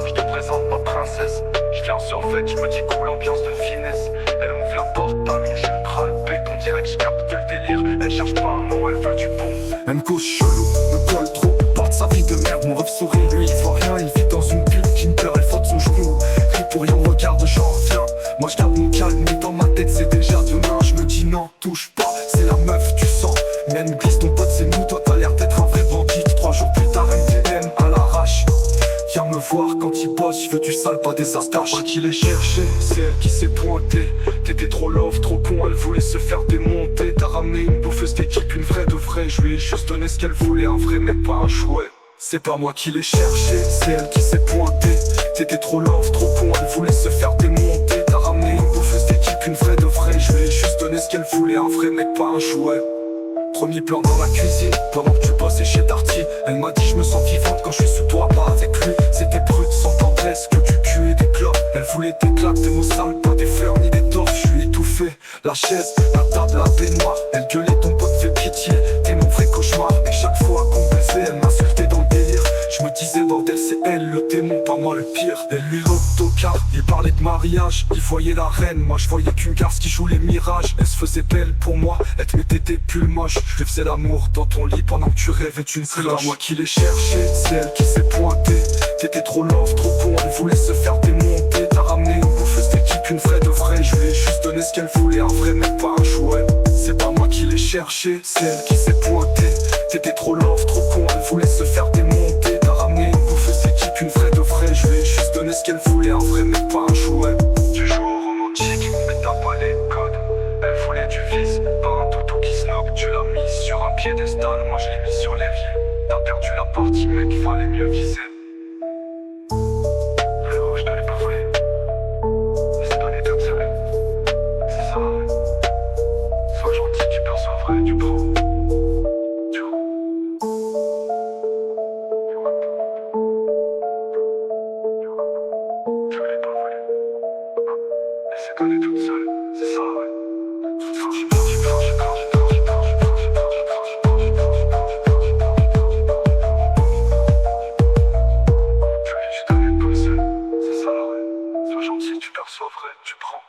je te présente ma princesse. Je viens survêt, je me dis cool ambiance de finesse. Elle ouvre la porte, t'as mis je crâle bête, on dirait que je capte le délire. Elle cherche pas un mot, elle veut du bon. Elle me cause chelou, me colle trop, part de sa vie de merde. Mon rêve sourit, lui il voit rien, il vit dans une bulle qui me perd, elle faute son genou. Crie pour rien, me regarde, j'en reviens. Moi je garde mon calme, mais dans ma tête c'est déjà demain. Je me dis non, touche pas, c'est la meuf, tu sens. Mais elle me glisse, ton pote c'est nous, toi t'as l'air d'être un vrai bandit. 3 jours plus tard, MDM à l'arrache. Viens me voir quand il bosse, je veux du sale, pas des astaches. Pas qu'il ait cherché, c'est elle qui s'est pointée. T'étais trop love, trop con, elle voulait se faire démonter. T'as ramené une bouffeuse d'équipe, une vraie de vraie. Je lui ai juste donné ce qu'elle voulait, un vrai mais pas un jouet. C'est pas moi qui l'ai cherché, c'est elle qui s'est pointée. T'étais trop love, trop con, elle voulait se faire démonter. T'as ramené une bouffeuse d'équipe, une vraie de vraie. Je lui ai juste donné ce qu'elle voulait, un vrai mec, pas un jouet. Premier plan dans la cuisine, pendant que tu bossais chez Darty. Elle m'a dit je me sens vivante quand je suis sous toi, pas avec lui. C'était brut, sans tendresse, que du cul et des clopes. Elle voulait des claques, des mots sales, pas des fleurs ni des torches. Je lui ai étouffé, la chaise, la table, la baignoire. Elle gueulait, ton pote fait pitié, t'es mon vrai cauchemar. Et chaque fois qu'on baisait, elle m'insultait dans le délire. Je me disais bordel c'est elle le démon, pas moi le pire. Elle lui l'autocar, il parlait de mariage. Il voyait la reine, moi je voyais qu'une garce qui joue les mirages. Elle se faisait belle pour moi, elle te mettait des pulls moches. Je lui faisais l'amour dans ton lit pendant que tu rêvais d'une cloche. C'est pas moi qui l'ai cherché, c'est elle qui s'est pointée. T'étais trop love, trop con, elle voulait se faire démonter. T'as ramené une bouffeuse d'équipe, une vraie de vraie. Je lui ai juste donné ce qu'elle voulait, un vrai mec, pas un jouet. C'est pas moi qui l'ai cherché, c'est elle qui s'est pointée. T'étais trop love, trop con, elle voulait se faire démonter. T'as ramené une bouffeuse d'équipe, une vraie de vraie. Je lui ai juste donné ce qu'elle voulait, un vrai mec, pas un jouet. Tu joues au romantique, mais t'as pas les codes. Elle voulait du vice, pas un toutou qui snob. Tu l'as mis sur un piédestal, moi je l'ai mis sur l'évier. T'as perdu la partie, mec, fallait mieux viser. Frérot, je te l'ai pas volé. C'est donné toute seule. C'est ça, ouais. Sois gentil, tu perçois vrai, tu prends. Tu vois. Je l'ai pas volé. Elle s'est donnée toute seule, c'est ça, ouais. Sois gentil, tu perçois vrai, tu prends.